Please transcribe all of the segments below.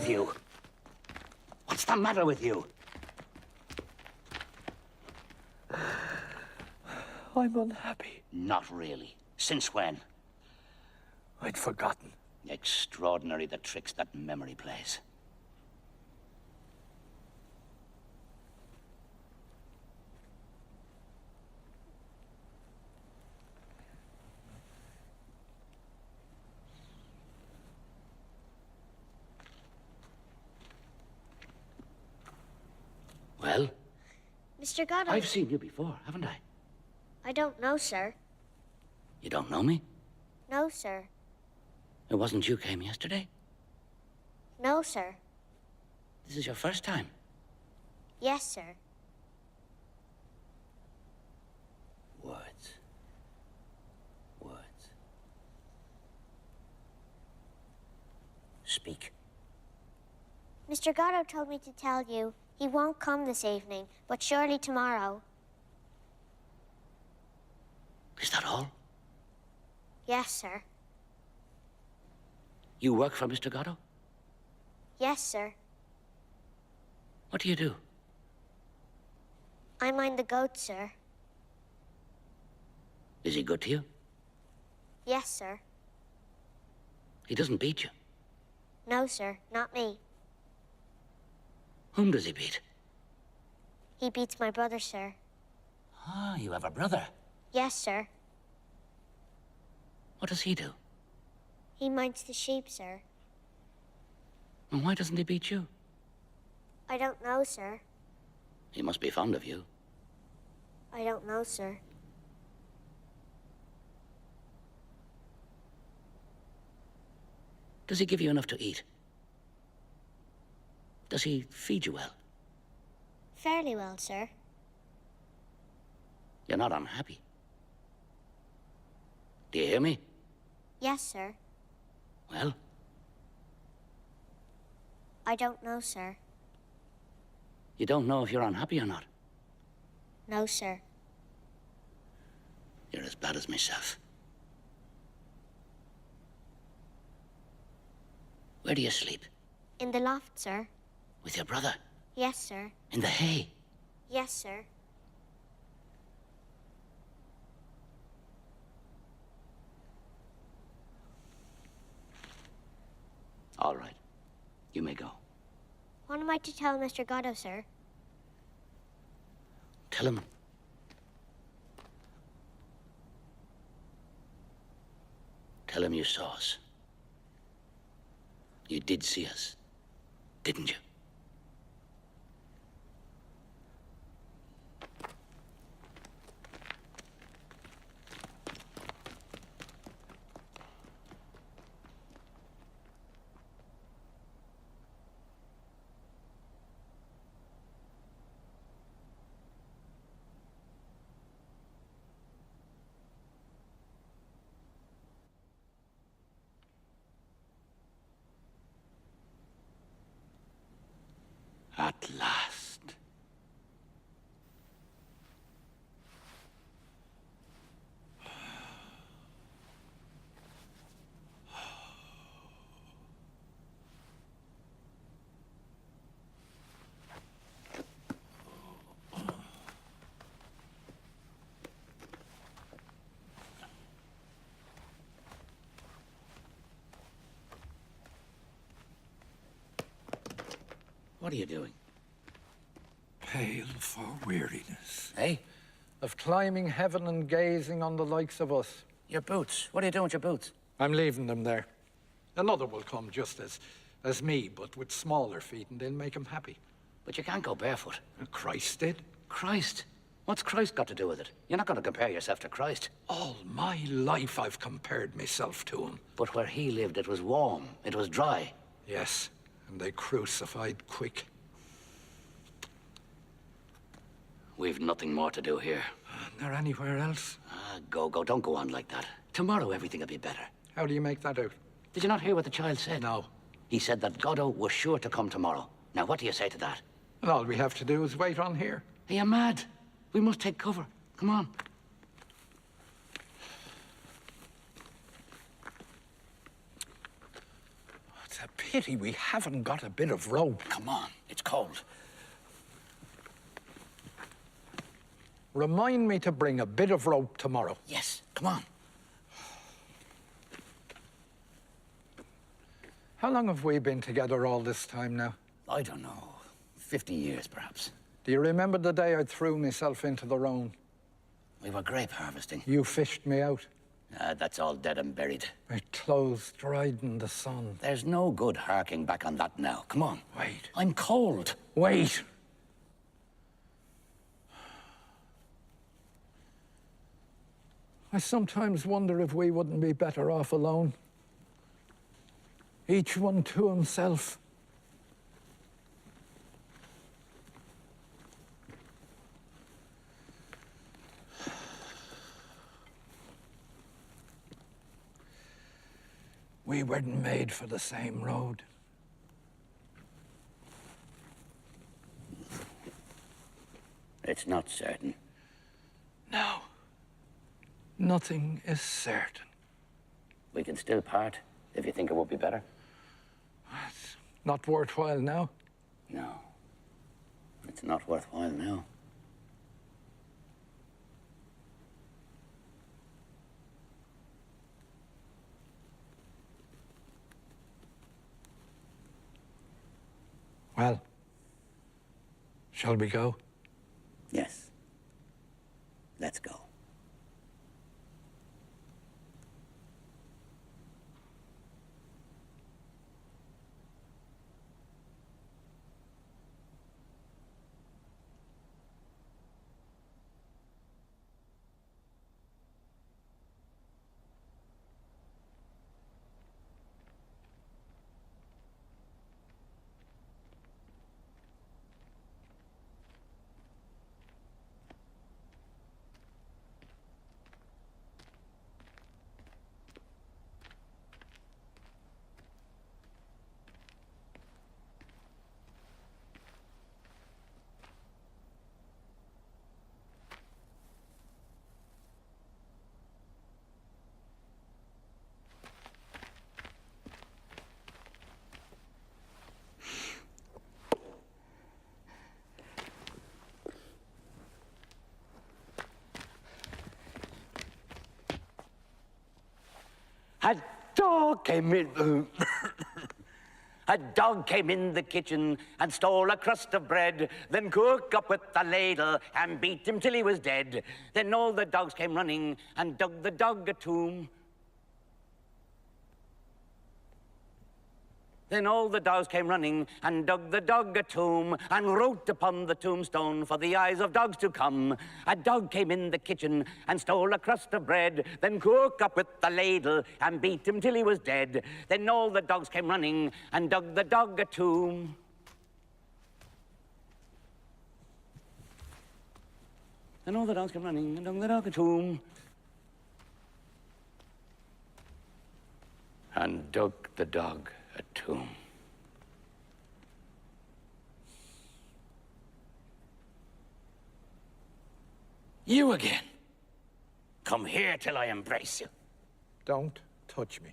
you? What's the matter with you? I'm unhappy. Not really. Since when? I'd forgotten. Extraordinary the tricks that memory plays. Well? Mr. Goddo. I've seen you before, haven't I? I don't know, sir. You don't know me? No, sir. It wasn't you came yesterday? No, sir. This is your first time? Yes, sir. Words. Words. Speak. Mr. Goddo told me to tell you he won't come this evening, but surely tomorrow. Is that all? Yes, sir. You work for Mr. Goddo? Yes, sir. What do you do? I mind the goats, sir. Is he good to you? Yes, sir. He doesn't beat you? No, sir, not me. Whom does he beat? He beats my brother, sir. Ah, you have a brother. Yes, sir. What does he do? He minds the sheep, sir. And why doesn't he beat you? I don't know, sir. He must be fond of you. I don't know, sir. Does he give you enough to eat? Does he feed you well? Fairly well, sir. You're not unhappy. Do you hear me? Yes, sir. Well? I don't know, sir. You don't know if you're unhappy or not? No, sir. You're as bad as myself. Where do you sleep? In the loft, sir. With your brother? Yes, sir. In the hay? Yes, sir. All right. You may go. What am I to tell Mr. Goddo, sir? Tell him. Tell him you saw us. You did see us, didn't you? At last. What are you doing? Pale for weariness. Hey? Of climbing heaven and gazing on the likes of us. Your boots. What are you doing with your boots? I'm leaving them there. Another will come just as me, but with smaller feet, and they'll make him happy. But you can't go barefoot. Christ did. Christ? What's Christ got to do with it? You're not going to compare yourself to Christ. All my life I've compared myself to him. But where he lived, it was warm. It was dry. Yes, and they crucified quick. We've nothing more to do here. Isn't there anywhere else? Go. Don't go on like that. Tomorrow everything will be better. How do you make that out? Did you not hear what the child said? No. He said that Goddo was sure to come tomorrow. Now, what do you say to that? And all we have to do is wait on here. Are you mad? We must take cover. Come on. It's a pity. pity we haven't got a bit of rope. Come on, it's cold. Remind me to bring a bit of rope tomorrow. Yes, come on. How long have we been together all this time now? I don't know. 50 years, perhaps. Do you remember the day I threw myself into the Rhone? We were grape harvesting. You fished me out. That's all dead and buried. My clothes dried in the sun. There's no good harking back on that now. Come on. Wait. I'm cold. Wait! I sometimes wonder if we wouldn't be better off alone. Each one to himself. We weren't made for the same road. It's not certain. No. Nothing is certain. We can still part, if you think it would be better. It's not worthwhile now. No. It's not worthwhile now. Well, shall we go? Yes. Let's go. A dog came in. A dog came in the kitchen and stole a crust of bread, then cooked up with the ladle and beat him till he was dead. Then all the dogs came running and dug the dog a tomb. Then all the dogs came running and dug the dog a tomb and wrote upon the tombstone for the eyes of dogs to come. A dog came in the kitchen and stole a crust of bread, then cooked up with the ladle and beat him till he was dead. Then all the dogs came running and dug the dog a tomb. Then all the dogs came running and dug the dog a tomb. And dug the dog a tomb. You again. Come here till I embrace you. Don't touch me.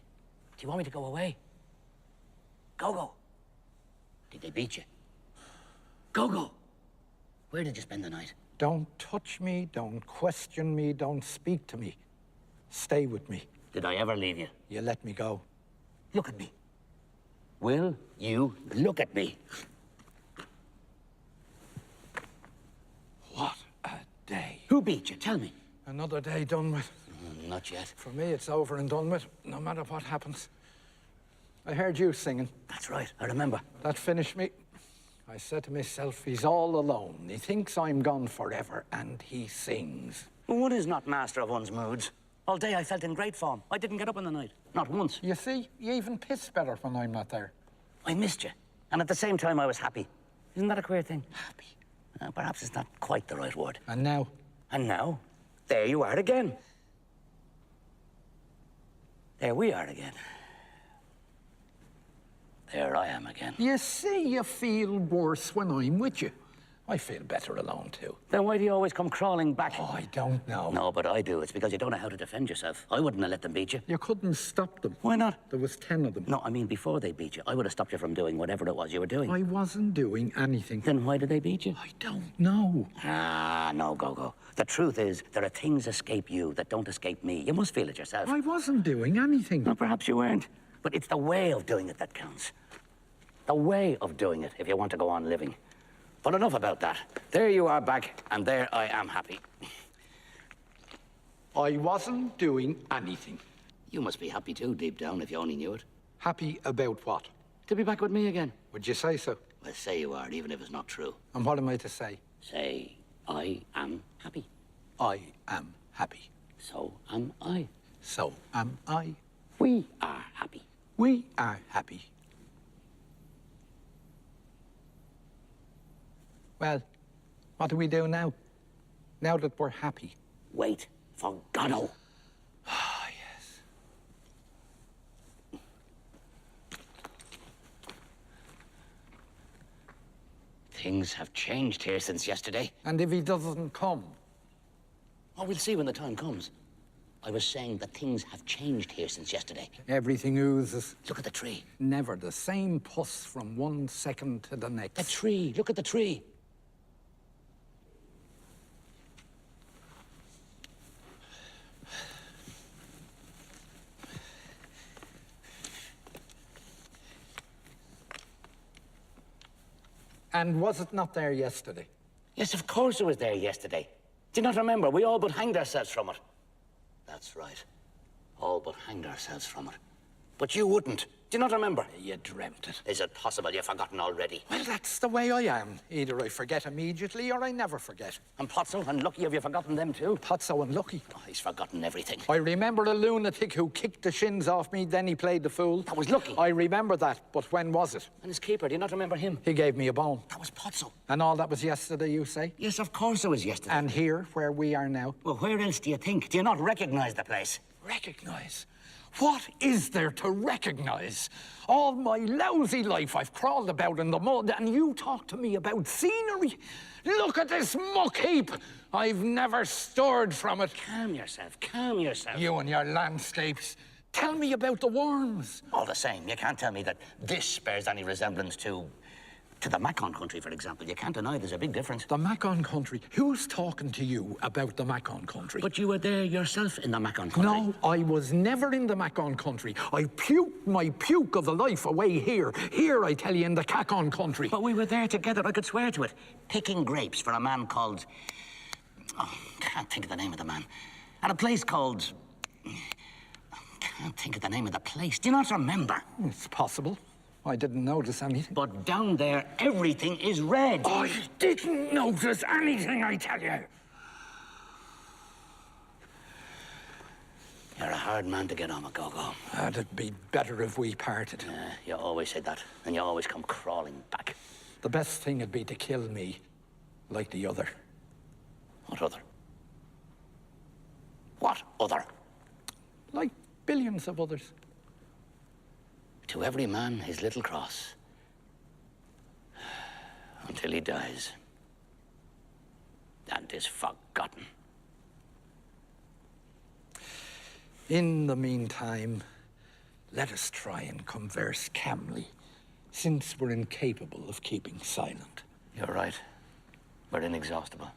Do you want me to go away? Go. Did they beat you? Go. Where did you spend the night? Don't touch me, don't question me, don't speak to me. Stay with me. Did I ever leave you? You let me go. Look at me. Will you look at me? What a day. Who beat you? Tell me. Another day done with. Not yet. For me, it's over and done with, no matter what happens. I heard you singing. That's right, I remember. That finished me. I said to myself, he's all alone. He thinks I'm gone forever, and he sings. One is not master of one's moods. All day I felt in great form. I didn't get up in the night. Not once. You see, you even piss better when I'm not there. I missed you. And at the same time, I was happy. Isn't that a queer thing? Happy. Perhaps it's not quite the right word. And now? And now, there you are again. There we are again. There I am again. You see, you feel worse when I'm with you. I feel better alone, too. Then why do you always come crawling back? Oh, I don't know. No, but I do. It's because you don't know how to defend yourself. I wouldn't have let them beat you. You couldn't stop them. Why not? There was 10 of them. No, I mean before they beat you. I would have stopped you from doing whatever it was you were doing. I wasn't doing anything. Then why did they beat you? I don't know. Ah, no, Gogo. The truth is, there are things escape you that don't escape me. You must feel it yourself. I wasn't doing anything. Well, perhaps you weren't. But it's the way of doing it that counts. The way of doing it if you want to go on living. But enough about that. There you are back, and there I am happy. I wasn't doing anything. You must be happy too, deep down, if you only knew it. Happy about what? To be back with me again. Would you say so? Well, say you are, even if it's not true. And what am I to say? Say, I am happy. I am happy. So am I. So am I. We are happy. We are happy. Well, what do we do now? Now that we're happy. Wait for Goddo. Ah, yes. Things have changed here since yesterday. And if he doesn't come? Oh, we'll see when the time comes. I was saying that things have changed here since yesterday. Everything oozes. Look at the tree. Never the same puss from one second to the next. The tree. Look at the tree. And was it not there yesterday? Yes, of course it was there yesterday. Do you not remember? We all but hanged ourselves from it. That's right. All but hanged ourselves from it. But you wouldn't. Do you not remember? You dreamt it. Is it possible you've forgotten already? Well, that's the way I am. Either I forget immediately or I never forget. And Potso and Lucky, have you forgotten them too? Not so unlucky. Oh, he's forgotten everything. I remember a lunatic who kicked the shins off me, then he played the fool. That was Lucky. I remember that, but when was it? And his keeper, do you not remember him? He gave me a bone. That was Potso. And all that was yesterday, you say? Yes, of course it was yesterday. And here, where we are now? Well, where else do you think? Do you not recognize the place? Recognize? What is there to recognize? All my lousy life I've crawled about in the mud, and you talk to me about scenery? Look at this muck heap! I've never stirred from it. Calm yourself, calm yourself. You and your landscapes. Tell me about the worms. All the same, you can't tell me that this bears any resemblance to the Macon country, for example. You can't deny there's a big difference. The Macon country? Who's talking to you about the Macon country? But you were there yourself in the Macon country. No, I was never in the Macon country. I puked my puke of the life away here. Here, I tell you, in the Cacon country. But we were there together, I could swear to it. Picking grapes for a man called... Oh, can't think of the name of the man. At a place called... Can't think of the name of the place. Do you not remember? It's possible. I didn't notice anything. But down there, everything is red. I didn't notice anything, I tell you. You're a hard man to get on with, Gogo. It'd be better if we parted. You always say that, and you always come crawling back. The best thing would be to kill me, like the other. What other? What other? Like billions of others. To every man his little cross, until he dies and is forgotten. In the meantime, let us try and converse calmly, since we're incapable of keeping silent. You're right. We're inexhaustible.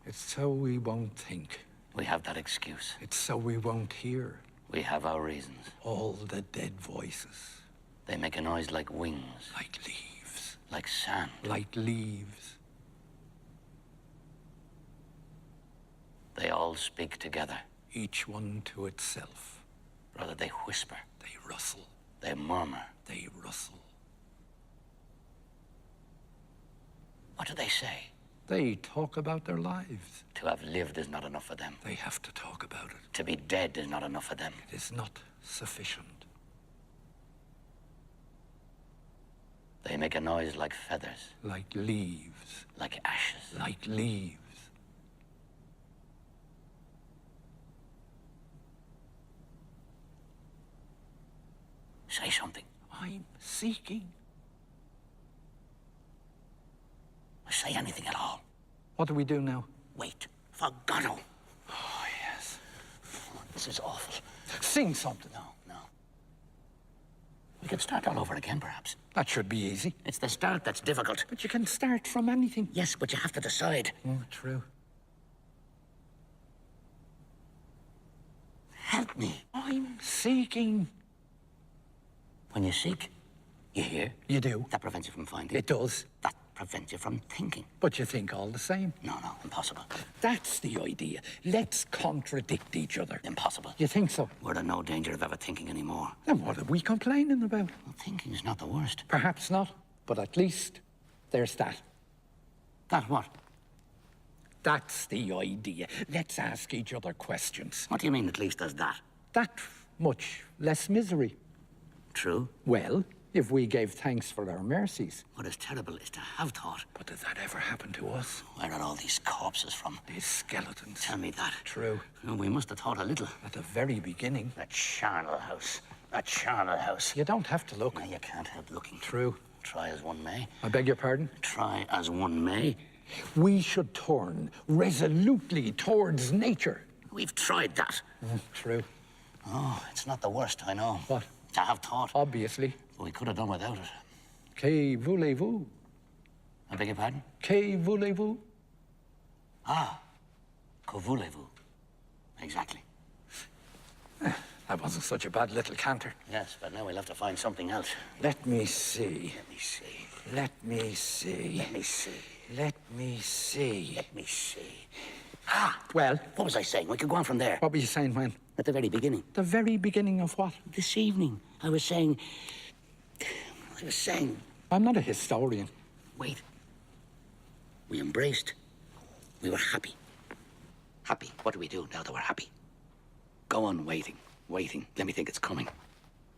It's so we won't think. We have that excuse. It's so we won't hear. We have our reasons. All the dead voices. They make a noise like wings. Like leaves. Like sand. Like leaves. They all speak together. Each one to itself. Rather, they whisper. They rustle. They murmur. They rustle. What do they say? They talk about their lives. To have lived is not enough for them. They have to talk about it. To be dead is not enough for them. It is not sufficient. They make a noise like feathers. Like leaves. Like ashes. Like leaves. Say something. I'm seeking. say anything at all. What do we do now? Wait for Godot. Oh, yes. This is awful. Sing something. No. We could start all over again, perhaps. That should be easy. It's the start that's difficult. But you can start from anything. Yes, but you have to decide. Oh, true. Help me. I'm seeking. When you seek, you hear. You do. That prevents you from finding. It does. That prevents you from thinking. But you think all the same. No, impossible. That's the idea. Let's contradict each other. Impossible. You think so? We're in no danger of ever thinking anymore. Then what are we complaining about? Well, thinking is not the worst. Perhaps not, but at least there's that. That what? That's the idea. Let's ask each other questions. What do you mean at least there's that? That much less misery. True. Well, if we gave thanks for our mercies. What is terrible is to have thought. But did that ever happen to us? Where are all these corpses from? These skeletons. Tell me that. True. Well, we must have thought a little. At the very beginning. That charnel house. That charnel house. You don't have to look. No, you can't help looking. True. Try as one may. I beg your pardon? Try as one may. We should turn resolutely towards nature. We've tried that. True. Oh, it's not the worst, I know. What? To have thought. Obviously. But we could have done without it. Que voulez-vous? I beg your pardon? Que voulez-vous? Ah. Que voulez-vous? Exactly. That wasn't such a bad little canter. Yes, but now we'll have to find something else. Let me see. Let me see. Let me see. Let me see. Let me see. Let me see. Ah! Well, What was I saying? We could go on from there. what were you saying when? At the very beginning. The very beginning of what? This evening, I was saying... I'm not a historian. Wait. We embraced. We were happy. Happy. What do we do now that we're happy? Go on waiting. Waiting. Let me think it's coming.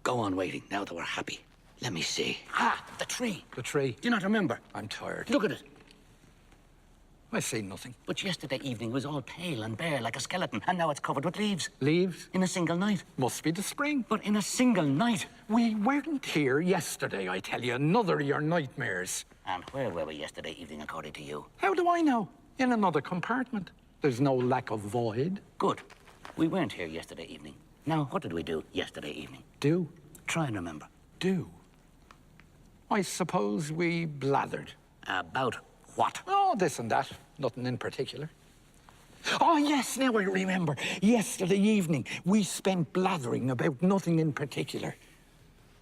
Go on waiting now that we're happy. Let me see. Ah, the tree. The tree. Do you not remember? I'm tired. Look at it. I see nothing. But yesterday evening was all pale and bare like a skeleton, and now it's covered with leaves. Leaves? In a single night. Must be the spring. But in a single night. We weren't here yesterday, I tell you. Another of your nightmares. And where were we yesterday evening, according to you? How do I know? In another compartment. There's no lack of void. Good. We weren't here yesterday evening. Now, what did we do yesterday evening? Do. Try and remember. Do. I suppose we blathered. About what? Oh, this and that. Nothing in particular. Oh, yes, now I remember. Yesterday evening, we spent blathering about nothing in particular.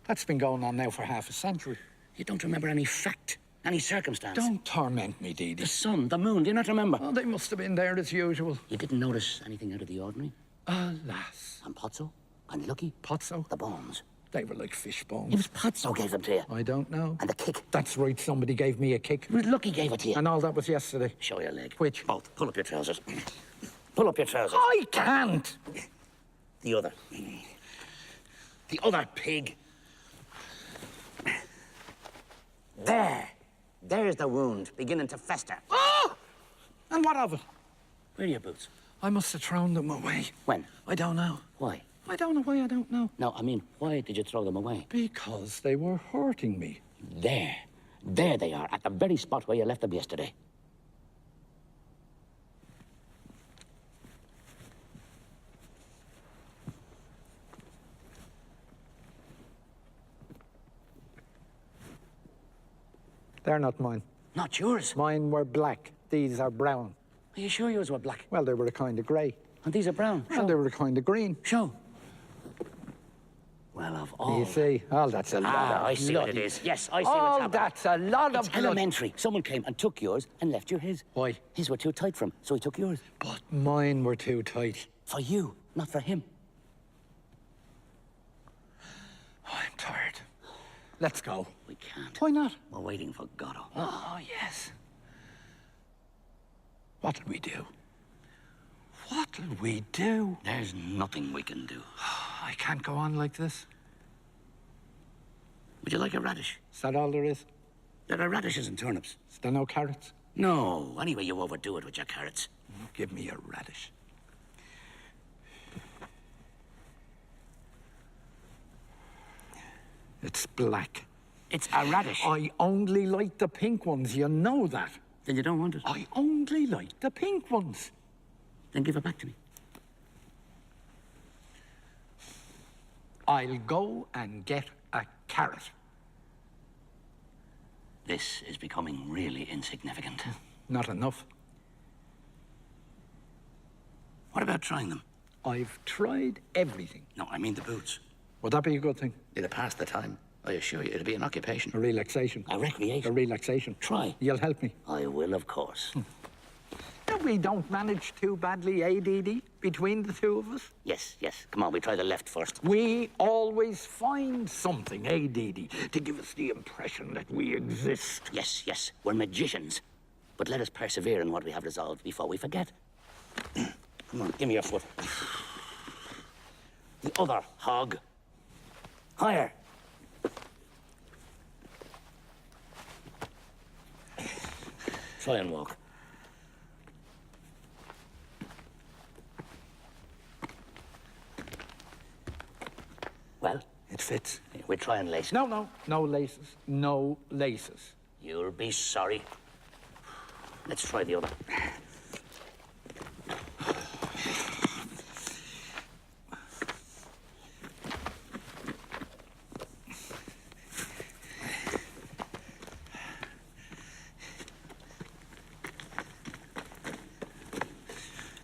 That's been going on now for half a century. You don't remember any fact, any circumstance? Don't torment me, The Dee. sun, the moon, do you not remember? Oh, they must have been there as usual. You didn't notice anything out of the ordinary? Alas. And Pozzo? And Lucky? Pozzo? The bones. They were like fish It bones. was Pozzo gave them to you. I don't know. And the kick. That's right, somebody gave me a kick. It was Lucky gave it to you. And all that was yesterday. Show your leg. Which? Both. Pull up your trousers. Pull up your trousers. I can't. The other. The other pig. There. There's the wound beginning to fester. Oh! And what of it? Where are your boots? I must have thrown them away. When? I don't know. Why? I don't know why I don't know. No, I mean, why did you throw them away? Because they were hurting me. There. There they are, at the very spot where you left them yesterday. They're not mine. Not yours. Mine were black. These are brown. Are you sure yours were black? Well, they were a kind of grey. And these are brown. And they were a kind of green. Show. Well, of all... You see? Oh, that's a lot of I see what it bloody- is. Yes, I see what's Oh, happening. that's a lot It's of blood. elementary. Someone came and took yours and left you his. Why? His were too tight for him, so he took yours. But mine were too tight. For you, not for him. Oh, I'm tired. Let's go. We can't. Why not? We're waiting for Godot. Oh, yes. What'll we do? What'll we do? There's nothing we can do. I can't go on like this. Would you like a radish? Is that all there is? There are radishes and turnips. Is there no carrots? No, anyway, you overdo it with your carrots. Give me a radish. It's black. It's a radish. I only like the pink ones, you know that. Then you don't want it. I only like the pink ones. Then give it back to me. I'll go and get a carrot. This is becoming really insignificant. Not enough. What about trying them? I've tried everything. No, I mean the boots. Would that be a good thing? It'll pass the time. I assure you, it'll be an occupation. A relaxation. A recreation. A relaxation. Try. You'll help me. I will, of course. We don't manage too badly, ADD, between the two of us. Yes, yes. Come on, we try the left first. We always find something, ADD, to give us the impression that we exist. Yes, yes. We're magicians. But let us persevere in what we have resolved before we forget. Come on, give me your foot. The other hog. Higher. Try and walk. Well, It fits. we'll try and lace. No laces. No laces. You'll be sorry. Let's try the other.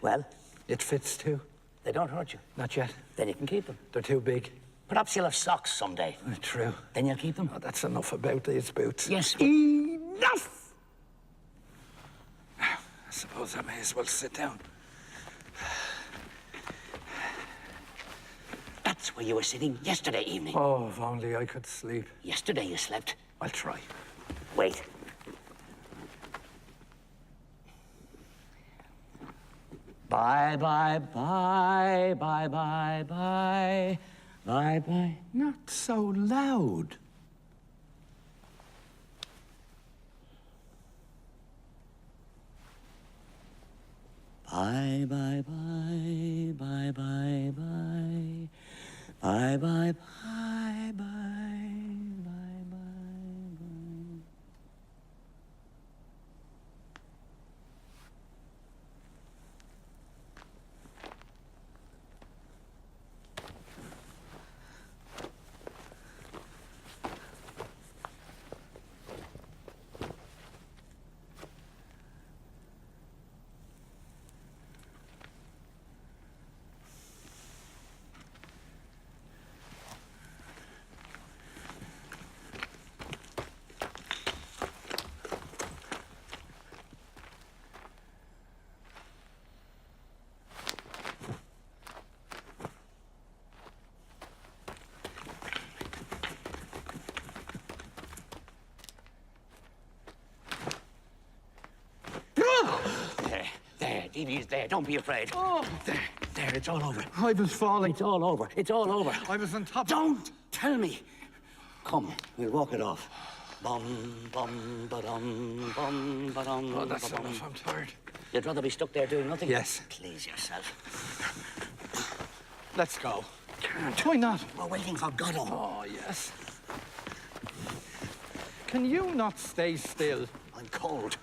Well, It fits too. they don't hurt you. Not yet. Then you can keep them. They're too big. Perhaps you'll have socks someday. True. Then you'll keep them. Oh, that's enough about these boots. Yes, but- Enough! I suppose I may as well sit down. That's where you were sitting yesterday evening. Oh, if only I could sleep. Yesterday you slept. I'll try. Wait. Bye, bye, bye, bye, bye, bye, bye, bye. Not so loud. Bye, bye, bye, bye, bye, bye, bye, bye, bye, bye, bye, bye, bye. Dee Dee's there. Don't be afraid. Oh. There, it's all over. I was falling. It's all over. It's all over. I was on top. Don't tell me. Come, we'll walk it off. Bum, bum, ba-dum, bum, ba-dum. Oh, that's ba-dum. enough. I'm tired. You'd rather be stuck there doing nothing? Yes. Please yourself. Let's go. Why not? We're waiting for Goddo. Oh, yes. Can you not stay still? I'm cold.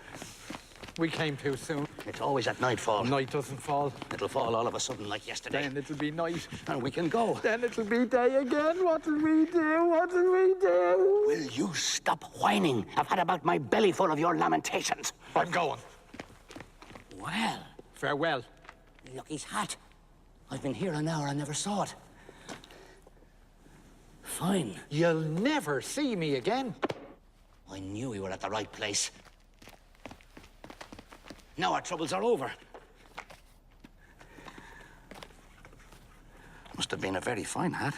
We came too soon. It's always at nightfall. Night doesn't fall. It'll fall all of a sudden like yesterday. Then it'll be night. And we can go. Then it'll be day again. What'll we do? What'll we do? Will you stop whining? I've had about my belly full of your lamentations. I'm going. Well, Farewell. look, his hat. I've been here an hour. I never saw it. Fine. You'll never see me again. I knew we were at the right place. Now our troubles are over. Must have been a very fine hat.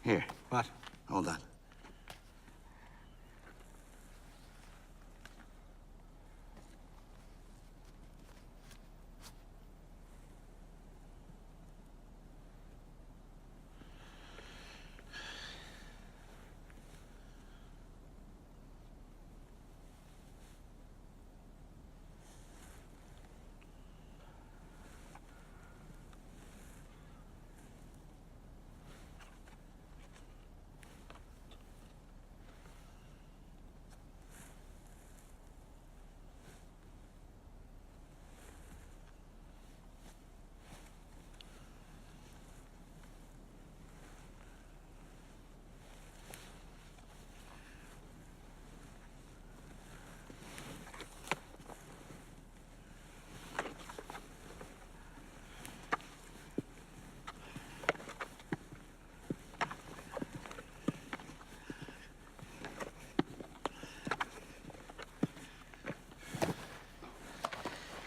Here, What? hold that.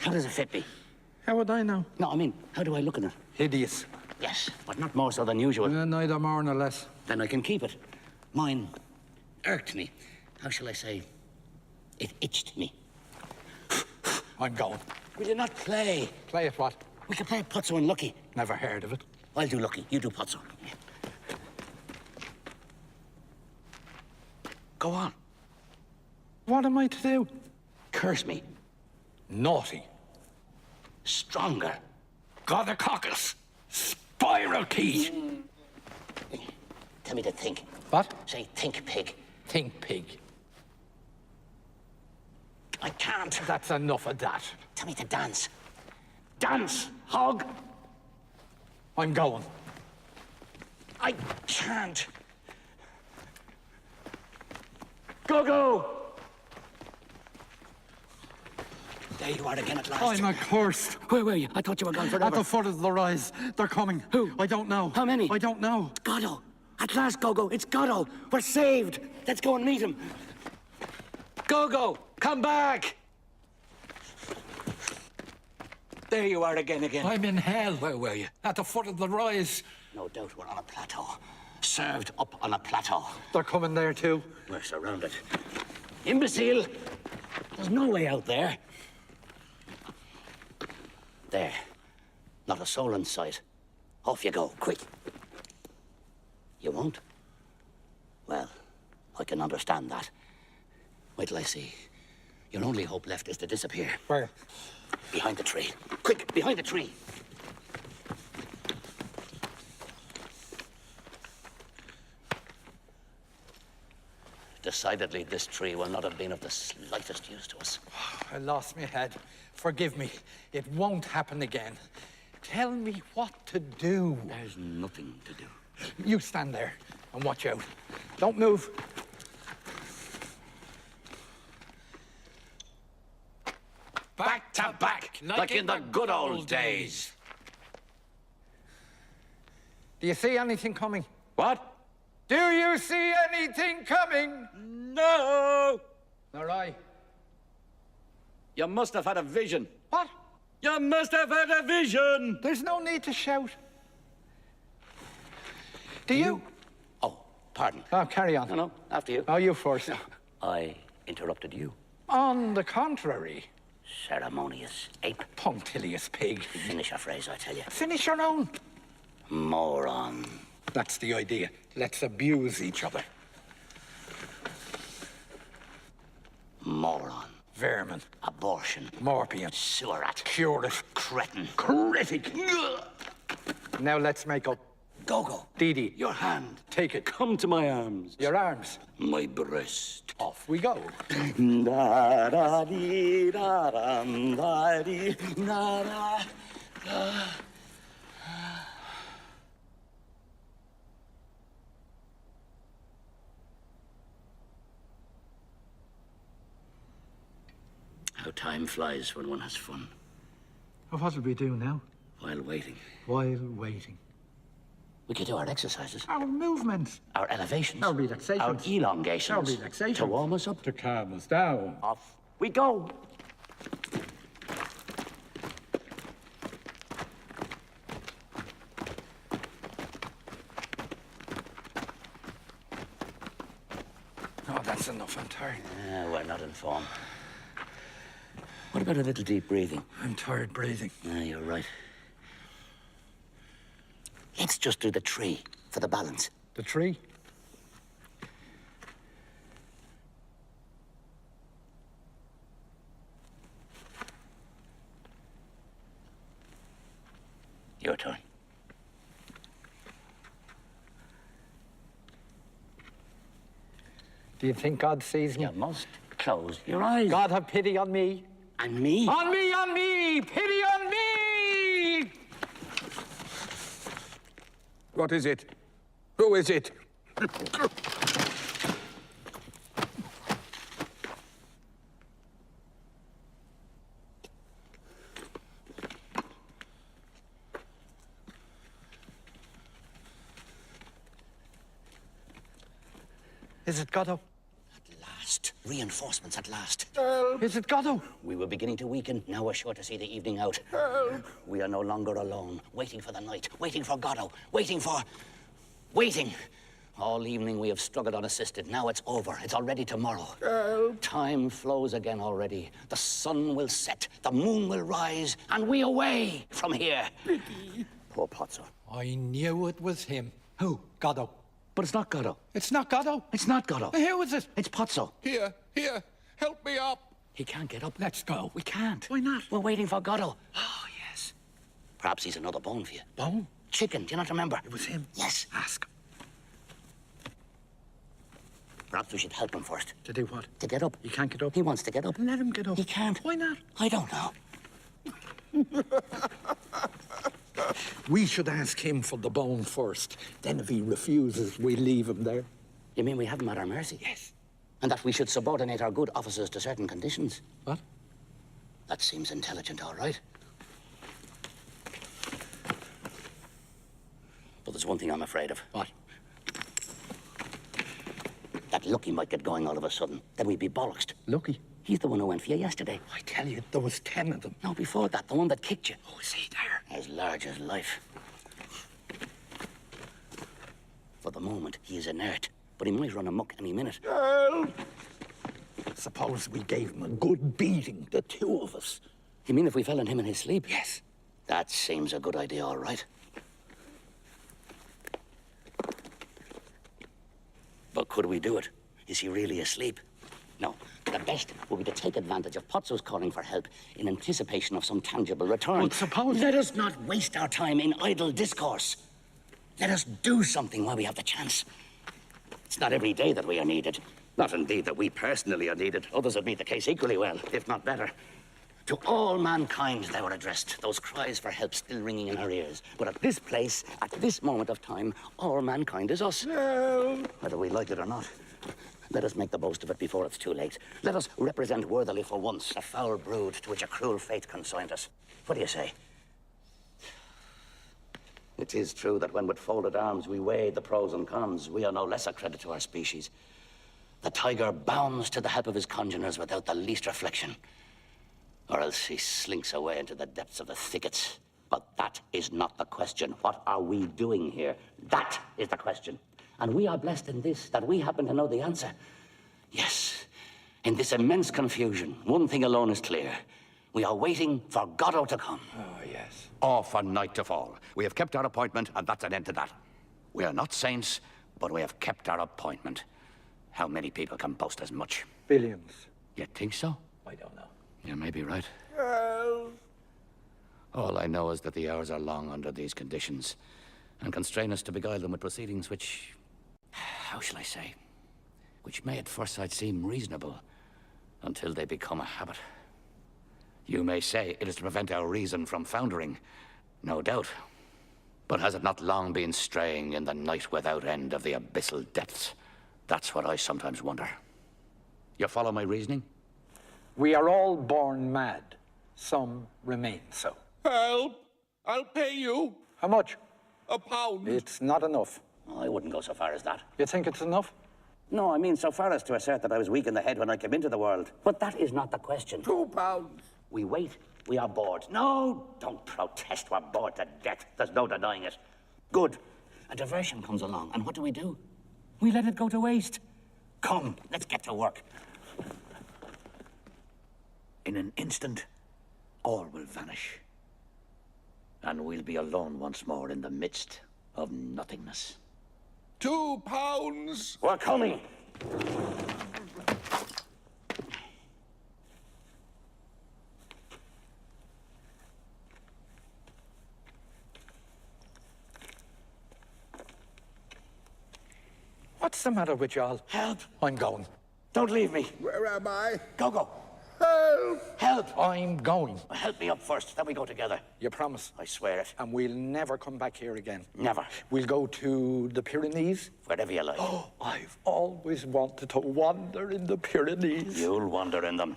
How does it fit me? How would I know? No, I mean, how do I look in it? Hideous. Yes, but not more so than usual. Neither more nor less. Then I can keep it. Mine irked me. How shall I say? It itched me. I'm going. Will you not play? Play at what? We can play Puzzo and Lucky. Never heard of it. I'll do Lucky, you do Puzzo. Go on. What am I to do? Curse me. Naughty. Stronger. Gonococcus. Spiral teeth. Tell me to think. What? Say, think, pig. Think pig. I can't. That's enough of that. Tell me to dance. Dance, hog. I'm going. I can't. Go. There you are again at last. I'm accursed. Where were you? I thought you were gone forever. At the foot of the rise. They're coming. Who? I don't know. How many? I don't know. Goddo. At last, Gogo. It's Goddo. We're saved. Let's go and meet him. Gogo, come back. There you are again. I'm in hell. Where were you? At the foot of the rise. No doubt we're on a plateau. Served up on a plateau. They're coming there too. We're surrounded. Imbecile! There's no way out there. There. Not a soul in sight. Off you go, quick. You won't? Well, I can understand that. Wait till I see. Your only hope left is to disappear. Where? Behind the tree. Quick, behind the tree. Decidedly, this tree will not have been of the slightest use to us. I lost my head. Forgive me. It won't happen again. Tell me what to do. There's nothing to do. You stand there and watch out. Don't move. Back to back, like in the good old days. Do you see anything coming? What? Do you see anything coming? No! Nor I. You must have had a vision. What? You must have had a vision! There's no need to shout. Do you? Oh, pardon. Oh, carry on. No, after you. Oh, you first. I interrupted you. On the contrary. Ceremonious ape. Punctilious pig. Finish a phrase, I tell you. Finish your own. Moron. That's the idea. Let's abuse each other. Moron. Vermin. Abortion. Morpion. Sewer rat. Curate. Cretin. Critic. Now let's make up. Gogo. Dee. Your hand. Take it. Come to my arms. Your arms. My breast. Off we go. Da da dee da dum da dee da da. How time flies when one has fun. What will we do now? While waiting. While waiting. We could do our exercises, Our movements. our elevations, Our relaxations. our elongations. Our relaxations. To warm us up. To calm us down. Off we go. Oh, that's enough. I'm tired. We're not in form. What about a little deep breathing? I'm tired breathing. You're right. Let's just do the tree for the balance. The tree? Your turn. Do you think God sees me? You must close your eyes. God have pity on me. And me. On me, on me! Pity on me! What is it? Who is it? Is it Goddo? At last. Reinforcements at last. Is it Goddo? We were beginning to weaken. Now we're sure to see the evening out. We are no longer alone, waiting for the night, waiting for Goddo, waiting. All evening we have struggled unassisted. Now it's over. It's already tomorrow. Time flows again already. The sun will set, the moon will rise, and we away from here. Poor Pozzo. I knew it was him. Who? Goddo. But it's not Goddo. It's not Goddo. It's not Goddo. Who is it? It's Pozzo. Here, help me up. He can't get up. Let's go. We can't. Why not? We're waiting for Goddo. Oh, yes. Perhaps he's another bone for you. Bone? Chicken, do you not remember? It was him. Yes. Ask. Perhaps we should help him first. To do what? To get up. He can't get up. He wants to get up. Let him get up. He can't. Why not? I don't know. We should ask him for the bone first. Then if he refuses, we leave him there. You mean we have him at our mercy? Yes. And that we should subordinate our good officers to certain conditions? What? That seems intelligent, all right. But there's one thing I'm afraid of. What? That Lucky might get going all of a sudden. Then we'd be bollocksed. Lucky. He's the one who went for you yesterday. I tell you, there was 10 of them. No, before that, the one that kicked you. Oh, is he there? As large as life. For the moment, he is inert, but he might run amok any minute. Suppose we gave him a good beating, the two of us. You mean if we fell on him in his sleep? Yes. That seems a good idea, all right. But could we do it? Is he really asleep? No. The best would be to take advantage of Pozzo's calling for help in anticipation of some tangible return. But suppose... Let us not waste our time in idle discourse. Let us do something while we have the chance. It's not every day that we are needed. Not indeed that we personally are needed. Others would meet the case equally well, if not better. To all mankind they were addressed, those cries for help still ringing in our ears. But at this place, at this moment of time, all mankind is us. Whether we like it or not. Let us make the most of it before it's too late. Let us represent worthily for once a foul brood to which a cruel fate consigned us. What do you say? It is true that when with folded arms we weigh the pros and cons, we are no less a credit to our species. The tiger bounds to the help of his congeners without the least reflection. Or else he slinks away into the depths of the thickets. But that is not the question. What are we doing here? That is the question. And we are blessed in this, that we happen to know the answer. Yes, in this immense confusion, one thing alone is clear. We are waiting for Goddo to come. Oh, yes. Or for night to fall. We have kept our appointment, and that's an end to that. We are not saints, but we have kept our appointment. How many people can boast as much? Billions. You think so? I don't know. You may be right. All I know is that the hours are long under these conditions, and constrain us to beguile them with proceedings which... how shall I say? Which may at first sight seem reasonable, until they become a habit. You may say it is to prevent our reason from foundering, no doubt. But has it not long been straying in the night without end of the abyssal depths? That's what I sometimes wonder. You follow my reasoning? We are all born mad. Some remain so. Help! I'll pay you How much? £1. It's not enough. I wouldn't go so far as that. You think it's enough? No, I mean so far as to assert that I was weak in the head when I came into the world. But that is not the question. £2. We wait, we are bored. No, don't protest, we're bored to death. There's no denying it. Good. A diversion comes along, and what do? We let it go to waste. Come, let's get to work. In an instant, all will vanish. And we'll be alone once more in the midst of nothingness. £2. We're coming. What's the matter with y'all? Help. I'm going. Don't leave me. Where am I? Go. Help! Help. I'm going. Help me up first, then we go together. You promise? I swear it. And we'll never come back here again. Never. We'll go to the Pyrenees. Wherever you like. Oh, I've always wanted to wander in the Pyrenees. You'll wander in them.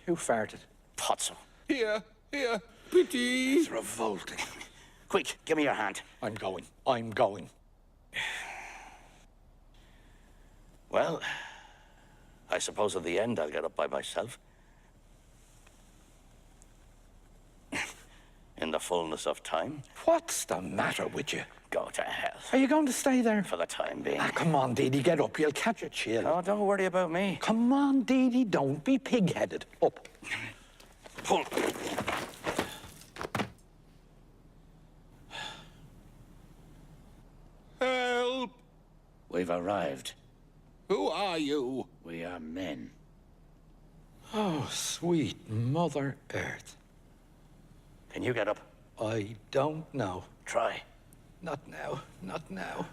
Who farted? Pozzo. Here, pity. It's revolting. Quick, give me your hand. I'm going. Well, I suppose at the end I'll get up by myself. In the fullness of time. What's the matter with you? Go to hell. Are you going to stay there? For the time being. Ah, come on, Dee Dee, get up. You'll catch a chill. Oh, don't worry about me. Come on, Dee Dee, don't be pig-headed. Up. Pull. Help! We've arrived. Who are you? We are men. Oh, sweet Mother Earth. Can you get up? I don't know. Try. Not now, not now.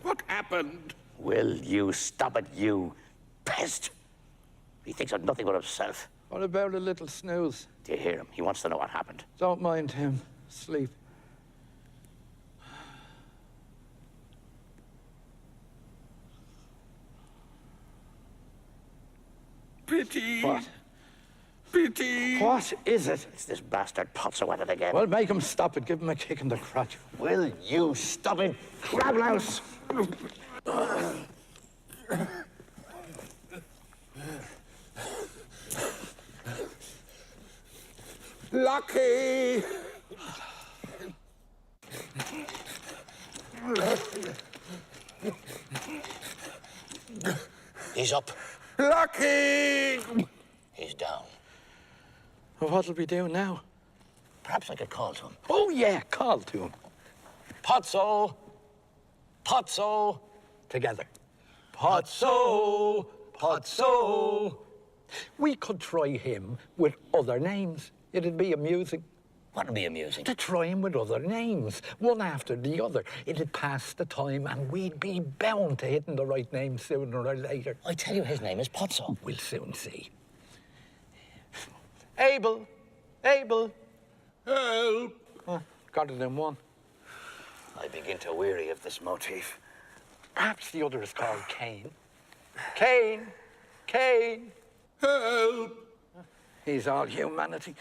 What happened? Will you stop it, you pest? He thinks of nothing but himself. What about a little snooze? Do you hear him? He wants to know what happened. Don't mind him. Sleep. Pity. What? Pity. What is it? It's this bastard Potso at it again. Well, make him stop it. Give him a kick in the crotch. Will you stop it, crablouse? Lucky. He's up. Lucky. He's down. Well, what'll we do now? Perhaps I could call to him. Oh, yeah, call to him. Potso! Potso! Together. Potso! Potso! We could try him with other names. It'd be amusing. What would be amusing? To try him with other names, one after the other. It'd pass the time and we'd be bound to hitting the right name sooner or later. I tell you, his name is Potso. We'll soon see. Abel! Abel! Help. Got it in one. I begin to weary of this motif. Perhaps the other is called Cain. Cain! Cain! Help. He's all humanity.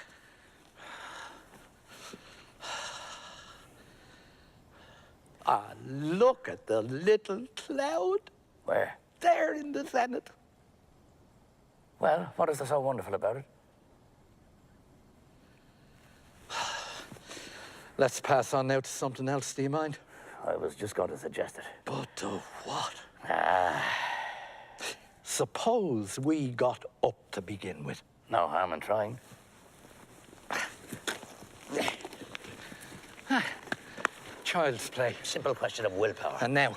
Ah, look at the little cloud. Where? There in the zenith. Well, what is there so wonderful about it? Let's pass on now to something else, do you mind? I was just going to suggest it. But what? Suppose we got up to begin with. No harm in trying. Child's play. Simple question of willpower. And now,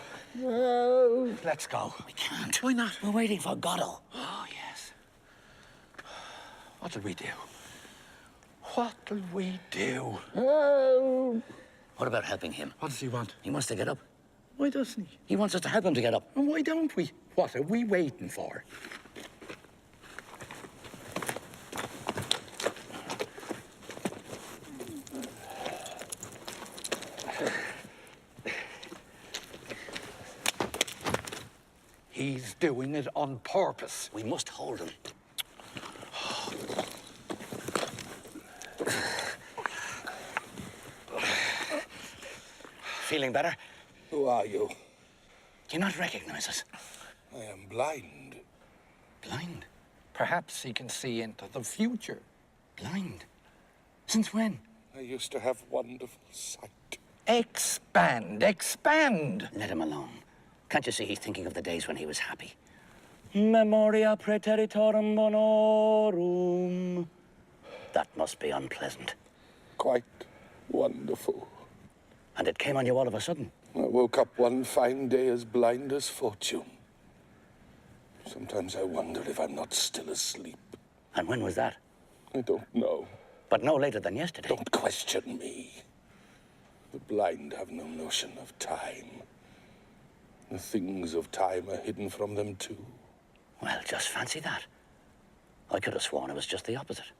let's go. We can't. Why not? We're waiting for Goddo. Oh, yes. What'll we do? What'll we do? What about helping him? What does he want? He wants to get up. Why doesn't he? He wants us to help him to get up. And why don't we? What are we waiting for? He's doing it on purpose. We must hold him. Feeling better? Who are you? Do you not recognize us? I am blind. Blind? Perhaps he can see into the future. Blind? Since when? I used to have wonderful sight. Expand, expand. Let him alone. Can't you see he's thinking of the days when he was happy? Memoria praeteritorum bonorum. That must be unpleasant. Quite wonderful. And it came on you all of a sudden. I woke up one fine day as blind as fortune. Sometimes I wonder if I'm not still asleep. And when was that? I don't know. But no later than yesterday. Don't question me. The blind have no notion of time. The things of time are hidden from them too. Well, just fancy that. I could have sworn it was just the opposite.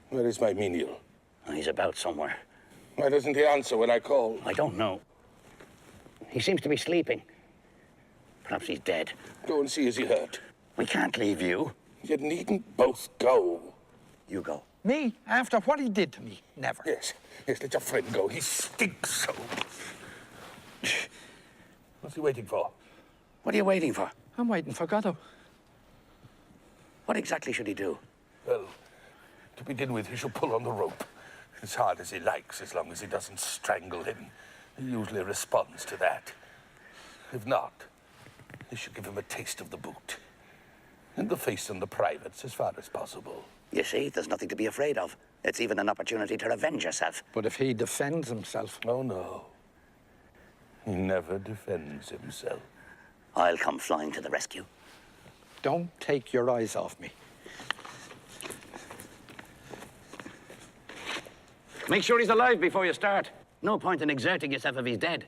Where is my menial? He's about somewhere. Why doesn't he answer when I call? I don't know. He seems to be sleeping. Perhaps he's dead. Go and see is he hurt. We can't leave you. You needn't both go. You go. Me? After what he did to me? Never. Yes, let your friend go. He stinks so. What's he waiting for? What are you waiting for? I'm waiting for Gatto. What exactly should he do? Well, to begin with, he should pull on the rope as hard as he likes, as long as he doesn't strangle him. He usually responds to that. If not, he should give him a taste of the boot. In the face and the privates, as far as possible. You see, there's nothing to be afraid of. It's even an opportunity to revenge yourself. But if he defends himself... Oh, no. He never defends himself. I'll come flying to the rescue. Don't take your eyes off me. Make sure he's alive before you start. No point in exerting yourself if he's dead.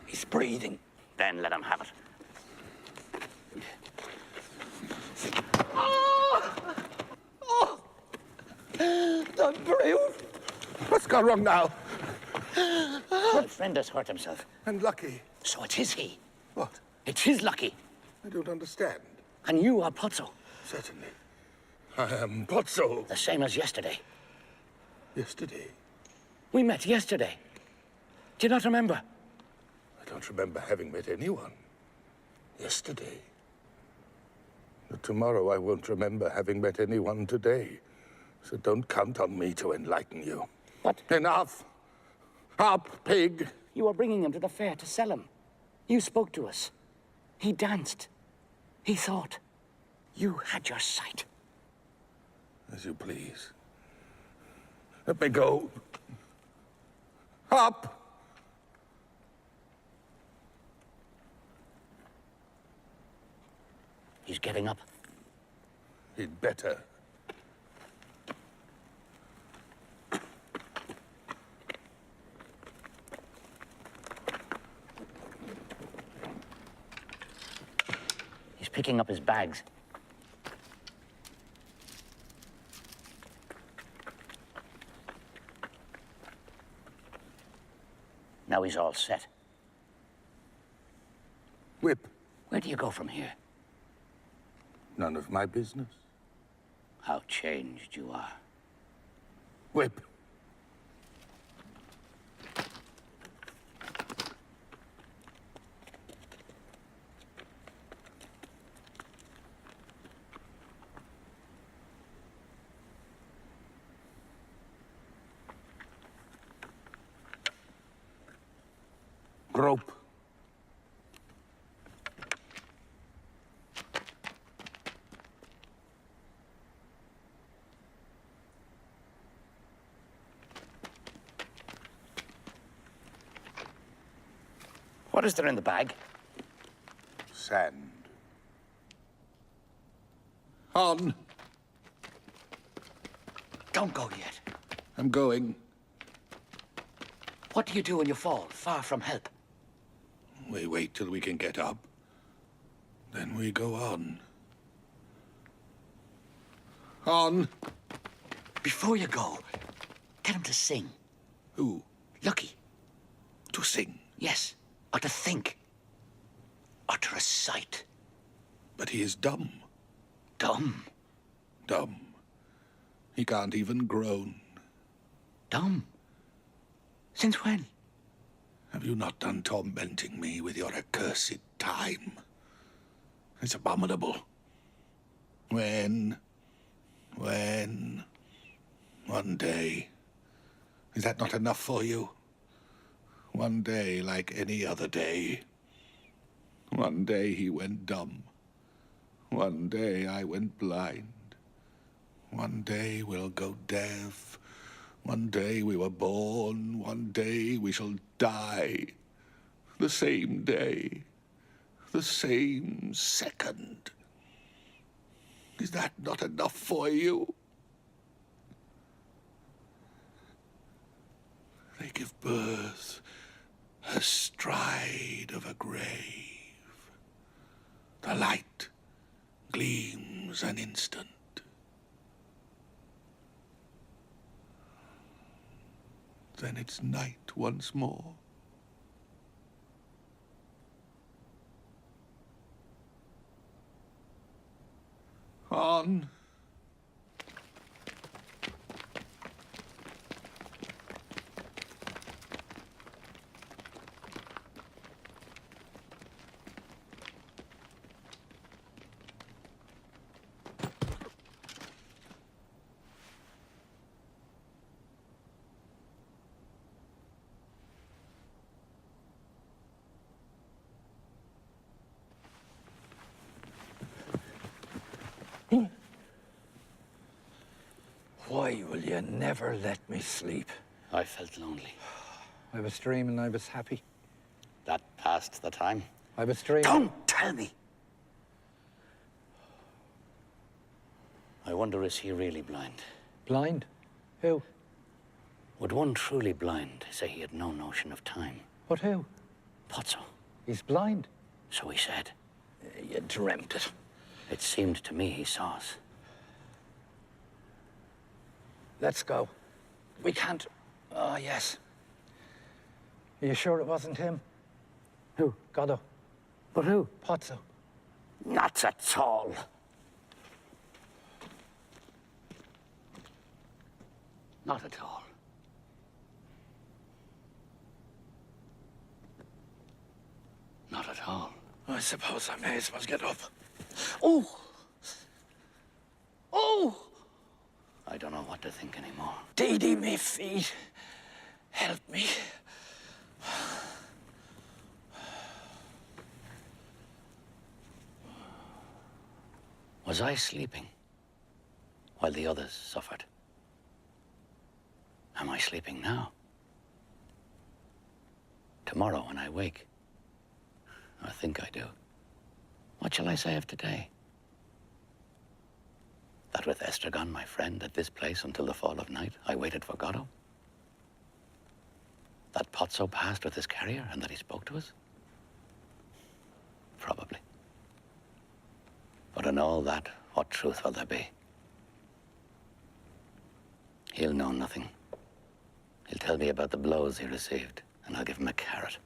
He's breathing. Then let him have it. The brute! What's gone wrong now? My friend has hurt himself. And Lucky. So it is he. What? It's his Lucky. I don't understand. And you are Pozzo. Certainly. I am Pozzo. The same as yesterday. Yesterday. We met yesterday. Do you not remember? I don't remember having met anyone. Yesterday. But tomorrow I won't remember having met anyone today. So don't count on me to enlighten you. What? Enough! Up, pig! You were bringing him to the fair to sell him. You spoke to us. He danced. He thought. You had your sight. As you please. Let me go. Up! He's getting up. He'd better. He's picking up his bags. Now he's all set. Whip. Where do you go from here? None of my business. How changed you are. Whip. Grope. What is there in the bag? Sand. On. Don't go yet. I'm going. What do you do when you fall, far from help? We wait till we can get up. Then we go on. On. Before you go, get him to sing. Who? Lucky. To sing. Yes. Or to think. Or to recite. But he is dumb. Dumb. Dumb. He can't even groan. Dumb. Since when? Have you not done tormenting me with your accursed time? It's abominable. When? One day. Is that not enough for you? One day like any other day. One day he went dumb. One day I went blind. One day we'll go deaf. One day we were born. One day we shall die. The same day. The same second. Is that not enough for you? They give birth astride of a grave. The light gleams an instant. Then it's night once more. On. Why will you never let me sleep? I felt lonely. I was dreaming I was happy. That passed the time. I was dreaming... Don't tell me! I wonder, is he really blind? Blind? Who? Would one truly blind say he had no notion of time? But who? Pozzo. He's blind. So he said. You dreamt it. It seemed to me he saw us. Let's go. We can't... Oh, yes. Are you sure it wasn't him? Who? Goddo. But who? Pozzo. Not at all. Not at all. Not at all. I suppose I may as well get up. Oh! Oh! I don't know what to think anymore. Dee Dee, me feet. Help me. Was I sleeping while the others suffered? Am I sleeping now? Tomorrow when I wake, I think I do. What shall I say of today? That with Estragon, my friend, at this place until the fall of night, I waited for Goddo? That Pozzo passed with his carrier and that he spoke to us? Probably. But in all that, what truth will there be? He'll know nothing. He'll tell me about the blows he received, and I'll give him a carrot.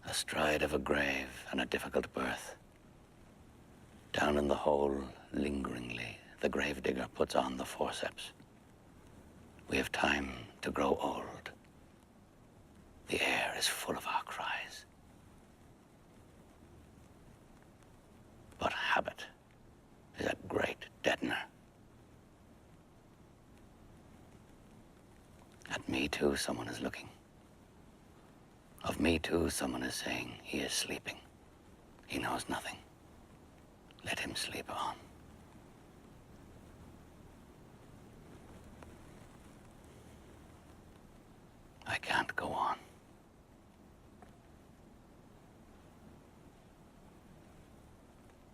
Astride of a grave and a difficult birth. Down in the hole, lingeringly, the gravedigger puts on the forceps. We have time to grow old. The air is full of our cries. But habit is a great deadener. At me, too, someone is looking. Of me, too, someone is saying he is sleeping. He knows nothing. Let him sleep on. I can't go on.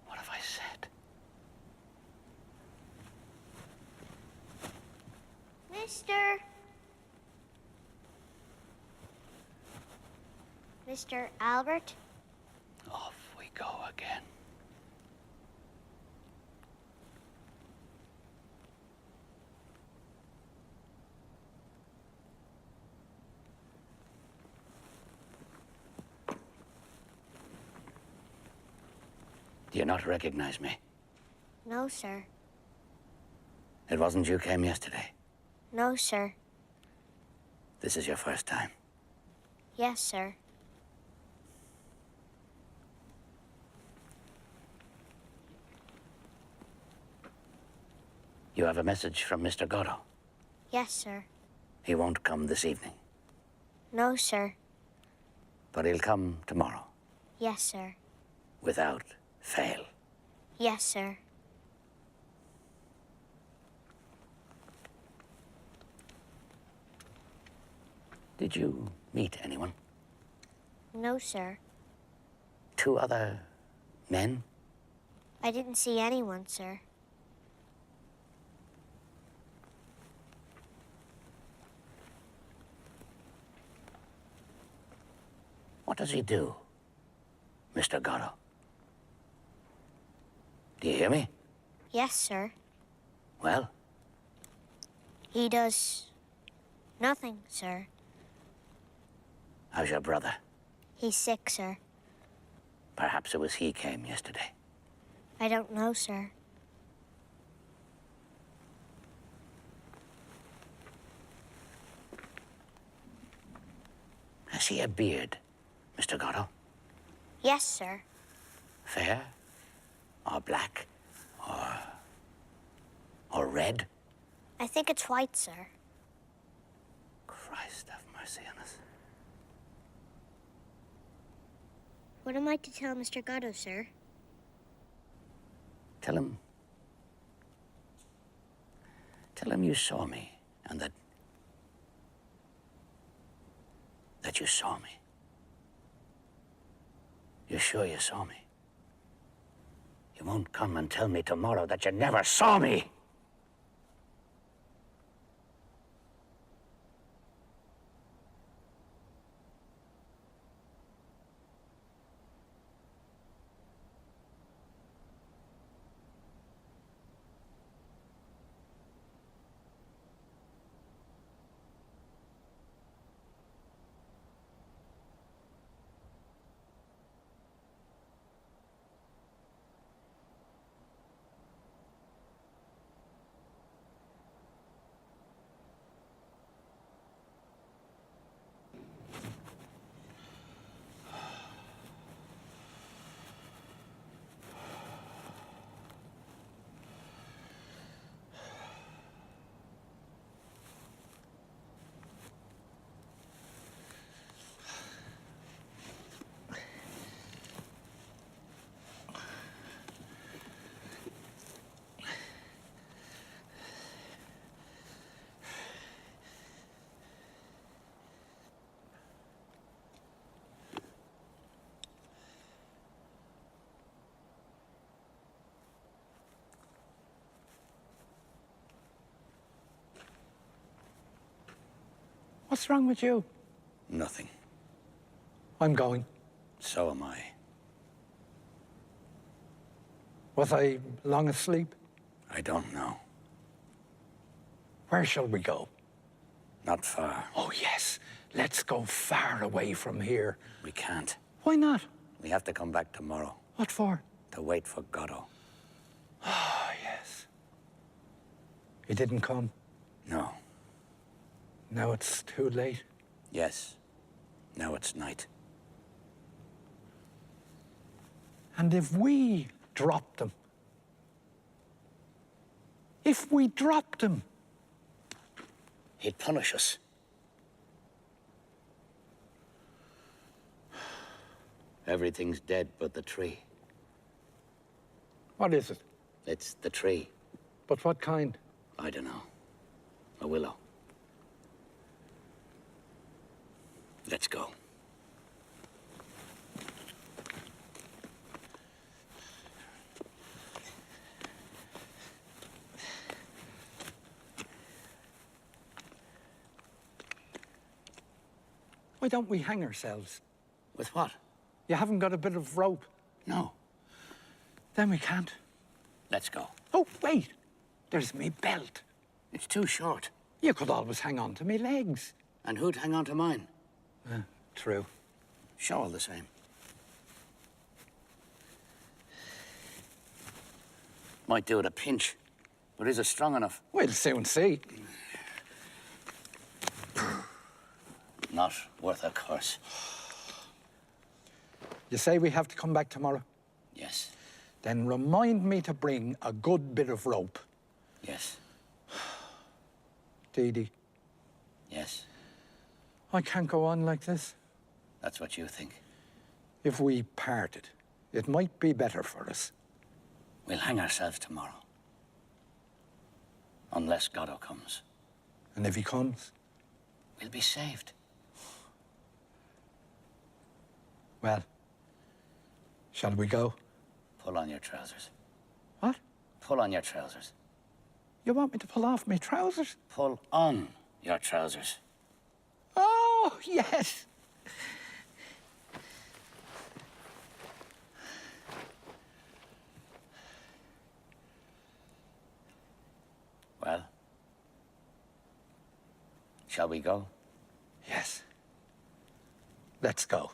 What have I said? Mister. Mr. Albert? Off we go again. Do you not recognize me? No, sir. It wasn't you came yesterday. No, sir. This is your first time. Yes, sir. You have a message from Mr. Goddo. Yes, sir. He won't come this evening, No, sir. but he'll come tomorrow, Yes, sir. without fail. Yes, sir. Did you meet anyone? No, sir. 2 other men? I didn't see anyone, sir. What does he do, Mr. Goddo? Do you hear me? Yes, sir. Well, He does nothing, sir. how's your brother? He's sick, sir. Perhaps it was he came yesterday. I don't know, sir. Has he a beard, Mr. Goddo? Yes, sir. Fair? Or black? Or red? I think it's white, sir. Christ have mercy on us. What am I to tell Mr. Goddo, sir? Tell him Tell him you saw me and that you saw me. You're sure you saw me? You won't come and tell me tomorrow that you never saw me. What's wrong with you? Nothing. I'm going. So am I. Was I long asleep? I don't know. Where shall we go? Not far. Oh, yes. Let's go far away from here. We can't. Why not? We have to come back tomorrow What for? to wait for Godot. Oh, yes. He didn't come. No. Now it's too late. Yes. Now it's night. And if we dropped him? If we dropped him? He'd punish us. Everything's dead but the tree. What is it? It's the tree. But what kind? I don't know. A willow. Let's go. Why don't we hang ourselves? With what? You haven't got a bit of rope? No. Then we can't. Let's go. Oh, wait. There's me belt. It's too short. You could always hang on to me legs. And who'd hang on to mine? True. Show all the same. Might do at a pinch, but is it strong enough? We'll soon see. Not worth a curse. You say we have to come back tomorrow? Yes. Then remind me to bring a good bit of rope. Yes. Dee Dee, Yes. I can't go on like this. That's what you think. If we parted, it might be better for us. We'll hang ourselves tomorrow. Unless Godot comes. And if he comes, We'll be saved. well, shall we go? Pull on your trousers. What? Pull on your trousers. You want me to pull off my trousers? Pull on your trousers. Oh, yes. Well, shall we go? Yes. Let's go.